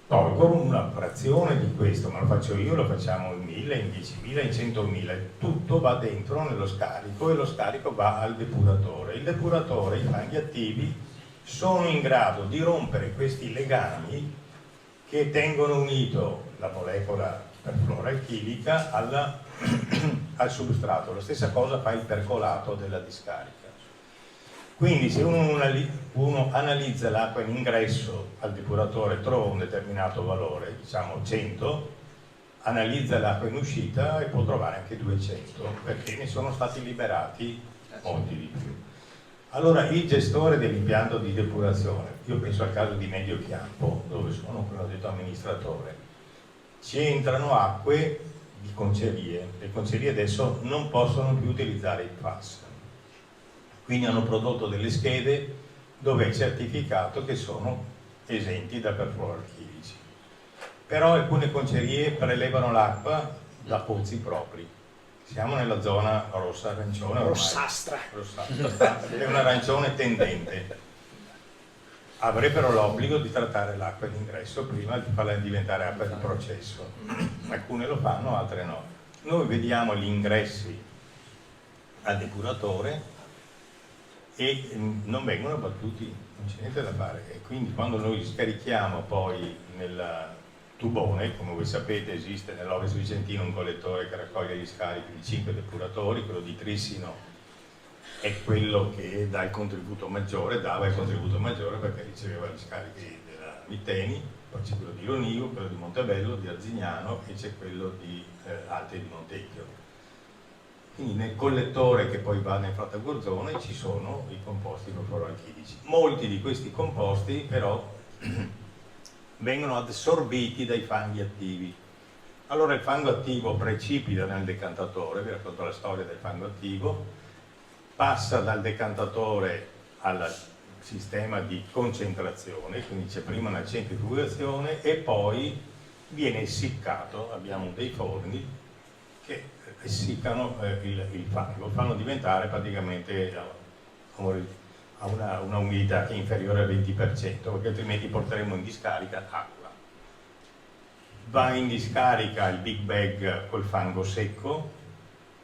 tolgo una frazione di questo, ma lo faccio io, lo facciamo in 1000, in 10.000, in 100.000, tutto va dentro nello scarico e lo scarico va al depuratore. Il depuratore, i fanghi attivi, sono in grado di rompere questi legami che tengono unito la molecola perfluoralchilica al substrato. La stessa cosa fa il percolato della discarica. Quindi se uno analizza l'acqua in ingresso al depuratore, trova un determinato valore, diciamo 100, analizza l'acqua in uscita e può trovare anche 200, perché ne sono stati liberati molti di più. Allora il gestore dell'impianto di depurazione, io penso al caso di Mediochiampo, dove sono, come ho detto, amministratore, ci entrano acque di concerie, le concerie adesso non possono più utilizzare il PFAS. Quindi hanno prodotto delle schede dove è certificato che sono esenti da perfluoralchilici. Però alcune concerie prelevano l'acqua da pozzi propri. Siamo nella zona rossa-arancione ormai. Rossastra. È un arancione tendente. Avrebbero l'obbligo di trattare l'acqua d'ingresso prima di farla diventare acqua di processo. Alcune lo fanno, altre no. Noi vediamo gli ingressi al depuratore e non vengono battuti, non c'è niente da fare, e quindi quando noi li scarichiamo poi nel tubone, come voi sapete esiste nell'Ovest Vicentino un collettore che raccoglie gli scarichi di 5 depuratori, quello di Trissino è quello che dà il contributo maggiore, dava il contributo maggiore perché riceveva gli scarichi della Mitteni, poi c'è quello di Ronigo, quello di Montebello, di Arzignano e c'è quello di Alte di Montecchio. Quindi nel collettore che poi va nel Frattagorzone ci sono i composti perfluoralchilici. Molti di questi composti però vengono assorbiti dai fanghi attivi. Allora il fango attivo precipita nel decantatore, vi racconto la storia del fango attivo, passa dal decantatore al sistema di concentrazione, quindi c'è prima una centrifugazione e poi viene essiccato, abbiamo dei forni che essiccano il fango, fanno diventare praticamente a una umidità che è inferiore al 20%, perché altrimenti porteremo in discarica acqua. Va in discarica il big bag col fango secco,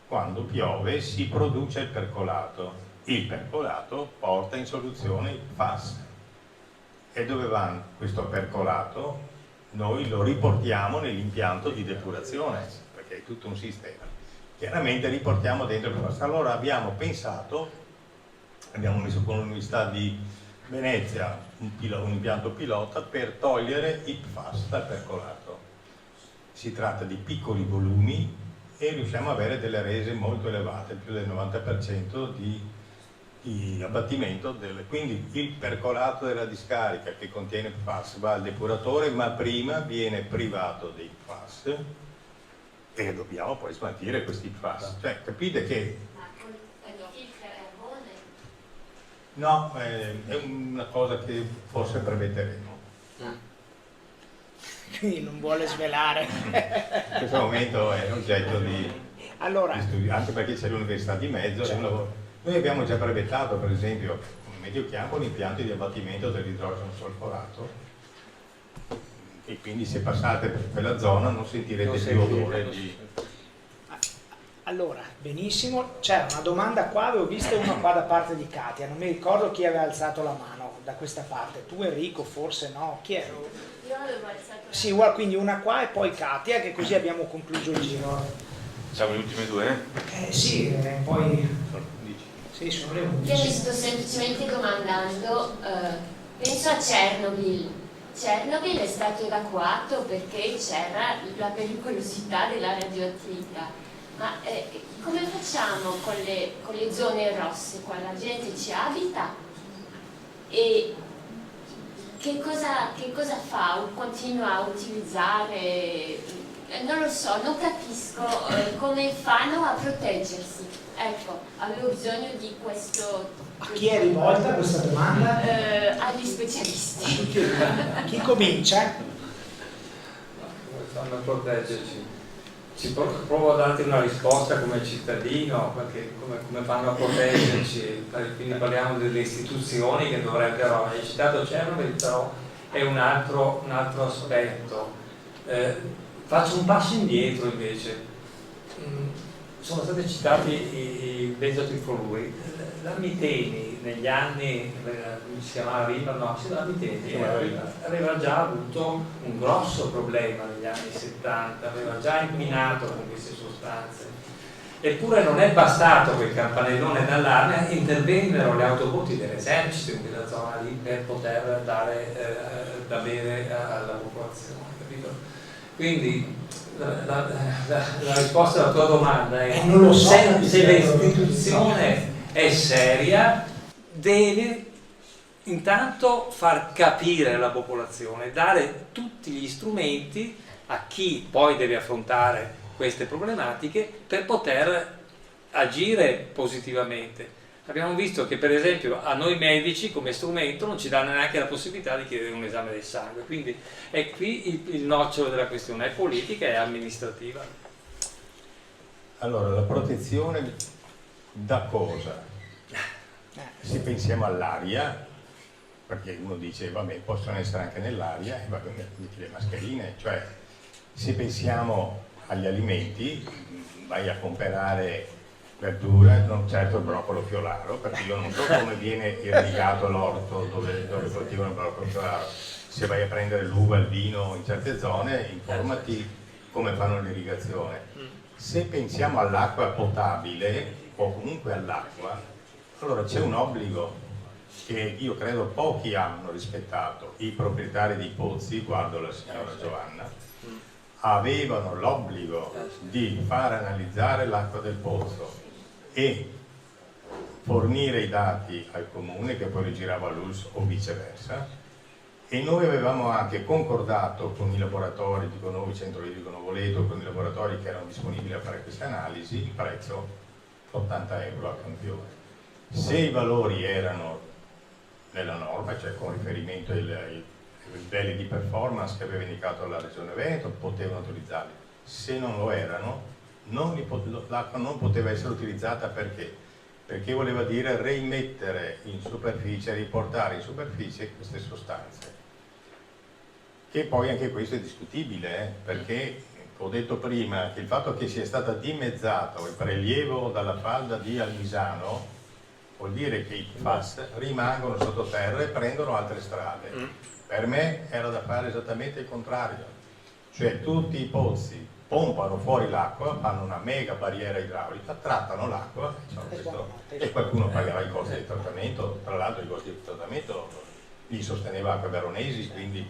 quando piove si produce il percolato. Il percolato porta in soluzione il PFAS. E dove va questo percolato? Noi lo riportiamo nell'impianto di depurazione, perché è tutto un sistema. Chiaramente riportiamo dentro il PFAS. Allora abbiamo pensato, abbiamo messo con l'Università di Venezia un impianto pilota per togliere il PFAS dal percolato. Si tratta di piccoli volumi e riusciamo ad avere delle rese molto elevate, più del 90% di abbattimento. Quindi il percolato della discarica che contiene PFAS va al depuratore, ma prima viene privato dei PFAS e dobbiamo poi smaltire questi PFAS. Cioè, capite che No, è una cosa che forse brevetteremo. Quindi non vuole svelare. In questo momento è oggetto di studio, anche perché c'è l'università di mezzo. Certo. Noi abbiamo già brevettato, per esempio, con Mediocampo, un impianto di abbattimento dell'idrogeno solforato, e quindi se passate per quella zona non sentirete più odore di... Allora, benissimo, c'era una domanda qua, avevo visto una qua da parte di Katia, non mi ricordo chi aveva alzato la mano da questa parte, tu Enrico forse no, chi era? Io avevo alzato la Sì, quindi una qua e poi Katia, che così abbiamo concluso il giro. Siamo le ultime due? Sì, poi... Sì, sono le 11. Io mi sto semplicemente domandando, penso a Chernobyl. Chernobyl è stato evacuato perché c'era la pericolosità della radioattività. Ma come facciamo con le zone rosse? Qua la gente ci abita e che cosa fa? Continua a utilizzare? Non lo so, non capisco come fanno a proteggersi. Ecco, avevo bisogno di questo. A chi è rivolta questa domanda? Agli specialisti. Chi comincia? Come fanno a proteggerci? Provo a darti una risposta come cittadino, perché come fanno a proteggerci, quindi parliamo delle istituzioni che dovrebbero, hai citato Chernobyl, però è un altro aspetto. Faccio un passo indietro invece. Sono stati citati i benzotrifluori. La Miteni negli anni, si chiamava Riva, no, sì, la Miteni aveva già avuto un grosso problema negli anni 70, aveva già inquinato con queste sostanze. Eppure non è bastato quel campanellone d'allarme, intervennero le autobotti dell'esercito in quella zona lì per poter dare da bere alla popolazione, capito? Quindi la risposta alla tua domanda è non lo so, se l'istituzione è seria deve intanto far capire alla popolazione, dare tutti gli strumenti a chi poi deve affrontare queste problematiche per poter agire positivamente. Abbiamo visto che per esempio a noi medici come strumento non ci danno neanche la possibilità di chiedere un esame del sangue, quindi è qui il nocciolo della questione, è politica e amministrativa. Allora, la protezione da cosa? Se pensiamo all'aria, perché uno dice vabbè possono essere anche nell'aria, e vabbè metti le mascherine, cioè se pensiamo agli alimenti, vai a comprare verdura, non certo il broccolo fiolaro, perché io non so come viene irrigato l'orto dove coltivano il broccolo fiolaro. Se vai a prendere l'uva, il vino in certe zone, informati come fanno l'irrigazione. Se pensiamo all'acqua potabile o comunque all'acqua, allora c'è un obbligo che io credo pochi hanno rispettato. I proprietari dei pozzi, guardo la signora Giovanna, avevano l'obbligo di far analizzare l'acqua del pozzo e fornire i dati al comune che poi li girava all'ULSS o viceversa, e noi avevamo anche concordato con i laboratori, dico noi, Centro Idrico Novoleto, con i laboratori che erano disponibili a fare queste analisi, il prezzo 80 euro a campione. Se i valori erano nella norma, cioè con riferimento ai livelli di performance che aveva indicato la Regione Veneto, potevano utilizzarli. Se non lo erano, l'acqua non poteva essere utilizzata perché? Perché voleva dire rimettere in superficie, riportare in superficie queste sostanze. Che poi anche questo è discutibile, perché ho detto prima che il fatto che sia stato dimezzato il prelievo dalla falda di Almisano vuol dire che i FAS rimangono sottoterra e prendono altre strade. Per me era da fare esattamente il contrario, cioè tutti i pozzi pompano fuori l'acqua, fanno una mega barriera idraulica, trattano l'acqua e qualcuno pagherà i costi di trattamento. Tra l'altro i costi di trattamento li sosteneva Acque Veronesi, quindi,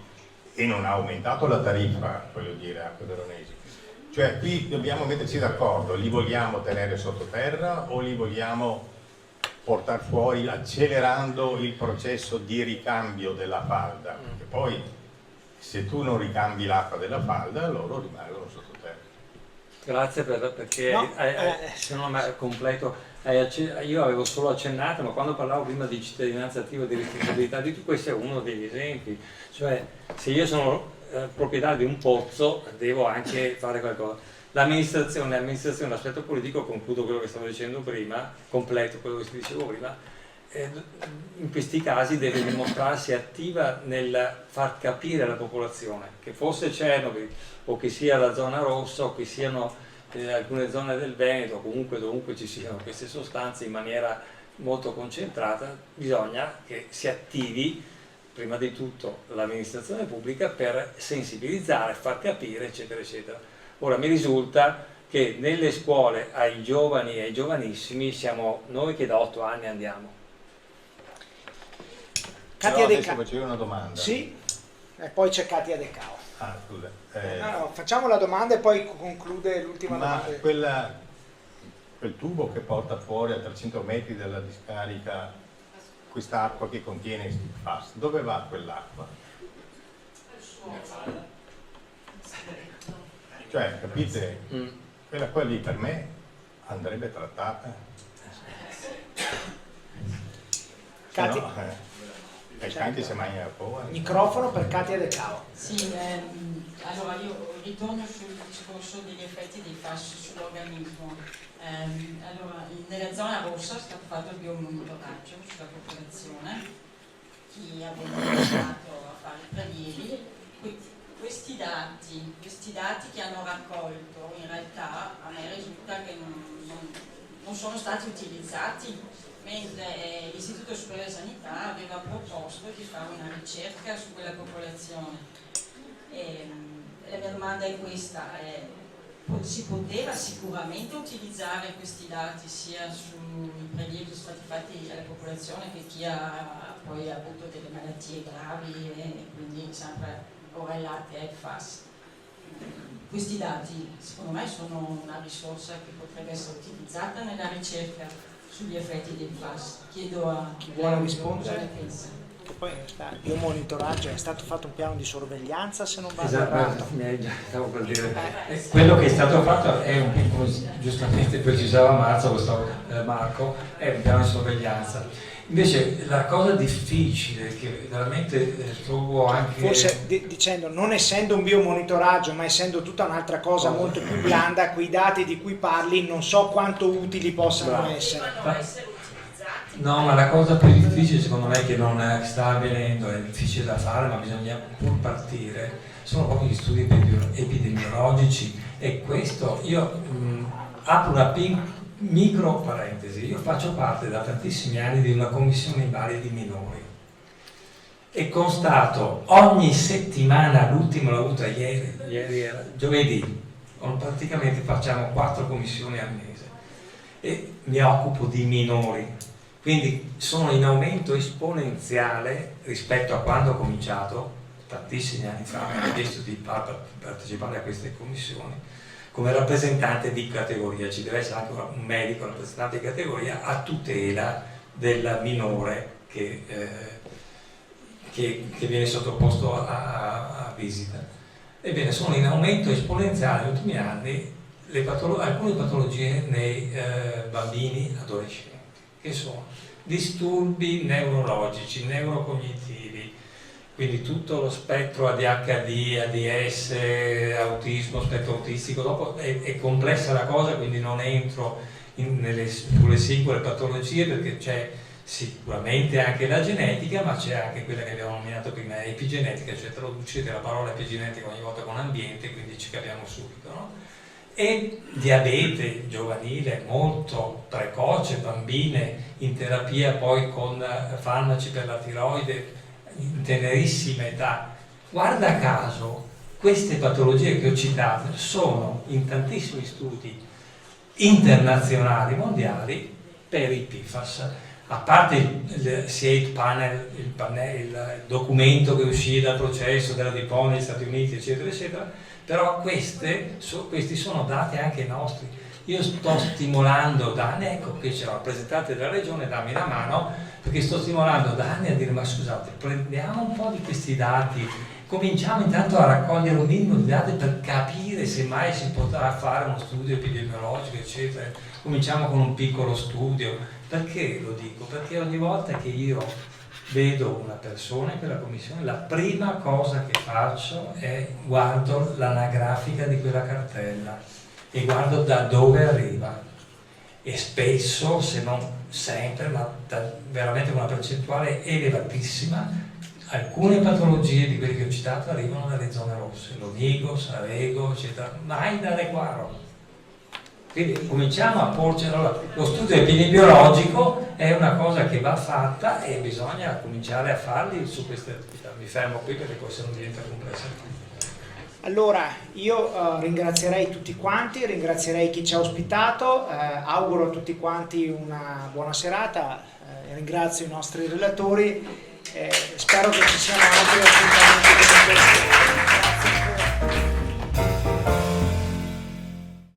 e non ha aumentato la tariffa, voglio dire, Acque Veronesi. Cioè qui dobbiamo metterci d'accordo, li vogliamo tenere sottoterra o li vogliamo portare fuori accelerando il processo di ricambio della falda, perché poi se tu non ricambi l'acqua della falda loro rimangono sottoterra. Grazie perché No, se non è completo, io avevo solo accennato, ma quando parlavo prima di cittadinanza attiva e di responsabilità, di tutto questo è uno degli esempi. Cioè, se io sono proprietario di un pozzo, devo anche fare qualcosa. L'amministrazione, l'aspetto politico, concludo quello che stavo dicendo prima, completo quello che dicevo prima, in questi casi deve dimostrarsi attiva nel far capire alla popolazione, che fosse Chernobyl o che sia la zona rossa o che siano alcune zone del Veneto, o comunque dovunque ci siano queste sostanze in maniera molto concentrata, bisogna che si attivi prima di tutto l'amministrazione pubblica per sensibilizzare, far capire, eccetera, eccetera. Ora mi risulta che nelle scuole ai giovani e ai giovanissimi siamo noi che da 8 anni andiamo. Katia De adesso facevo una domanda. Sì, e poi c'è Katia De Cao. Ah, scusa. No, facciamo la domanda e poi conclude l'ultima Ma domanda. quel tubo che porta fuori a 300 metri dalla discarica quest'acqua che contiene il PFAS, dove va quell'acqua? Cioè, capite? Quella qua lì per me andrebbe trattata. Katia. Anche se mai a paura. Microfono per Katia De Cao. Sì, allora io ritorno sul discorso degli effetti dei FAS sull'organismo. Allora, nella zona rossa è stato fatto il biomonitoraggio sulla popolazione, chi ha iniziato a fare i prelievi. Questi dati che hanno raccolto, in realtà a me risulta che non sono stati utilizzati, mentre l'Istituto Superiore di Sanità aveva proposto di fare una ricerca su quella popolazione. La mia domanda è questa: si poteva sicuramente utilizzare questi dati sia sui prelievi che sono stati fatti alla popolazione che chi ha poi avuto delle malattie gravi e quindi sempre correlate ai FAS. Questi dati secondo me sono una risorsa che potrebbe essere utilizzata nella ricerca sugli effetti del FAS. Chiedo a chi vuole rispondere. Cosa ne pensa? Che poi il biomonitoraggio è stato fatto un piano di sorveglianza, se non vado Esatto, errato. stavo per dire. Quello che è stato fatto è un piccolo, giustamente precisava Marco, è un piano di sorveglianza. Invece la cosa difficile che veramente trovo anche... Forse dicendo, non essendo un biomonitoraggio ma essendo tutta un'altra cosa molto più blanda, quei dati di cui parli non so quanto utili possano essere. No, ma la cosa più difficile secondo me che non sta avvenendo, è difficile da fare ma bisogna pur partire, sono proprio gli studi epidemiologici, e questo io apro una micro parentesi. Io faccio parte da tantissimi anni di una commissione invalidi minori e constato ogni settimana, l'ultima l'ho avuta ieri era giovedì, praticamente facciamo 4 commissioni al mese e mi occupo di minori, quindi sono in aumento esponenziale rispetto a quando ho cominciato tantissimi anni fa. Mi hanno chiesto di partecipare a queste commissioni come rappresentante di categoria. Ci deve essere anche un medico rappresentante di categoria a tutela del minore che viene sottoposto a visita. Ebbene, sono in aumento esponenziale negli ultimi anni alcune patologie nei bambini adolescenti, che sono disturbi neurologici, neurocognitivi, quindi tutto lo spettro ADHD, ADS, autismo, spettro autistico. Dopo è complessa la cosa, quindi non entro sulle singole patologie, perché c'è sicuramente anche la genetica, ma c'è anche quella che abbiamo nominato prima, epigenetica, cioè traducete la parola epigenetica ogni volta con ambiente, quindi ci capiamo subito, no? E diabete giovanile molto precoce, bambine in terapia poi con farmaci per la tiroide in tenerissima età. Guarda caso, queste patologie che ho citato sono in tantissimi studi internazionali, mondiali, per i PFAS. A parte il C8 panel, il documento che uscì dal processo della DIPO negli Stati Uniti, eccetera, eccetera, però questi sono dati anche nostri. Io sto stimolando da anni, ecco che c'è il rappresentante della regione, dammi la mano, perché sto stimolando da anni a dire: ma scusate, prendiamo un po' di questi dati, cominciamo intanto a raccogliere un minimo di dati per capire se mai si potrà fare uno studio epidemiologico, eccetera. Cominciamo con un piccolo studio. Perché lo dico? Perché ogni volta che io vedo una persona in quella commissione, la prima cosa che faccio è guardo l'anagrafica di quella cartella e guardo da dove arriva. E spesso, se non sempre, ma veramente con una percentuale elevatissima, alcune patologie di quelle che ho citato arrivano dalle zone rosse, l'Onigo, Sarego, eccetera, mai da Requaro. Quindi cominciamo a porci. Allora, lo studio epidemiologico è una cosa che va fatta e bisogna cominciare a farli su queste attività. Mi fermo qui perché poi se non diventa complessa. Allora, io ringrazierei tutti quanti, ringrazierei chi ci ha ospitato, auguro a tutti quanti una buona serata, ringrazio i nostri relatori, spero che ci siano altri appuntamenti come questo.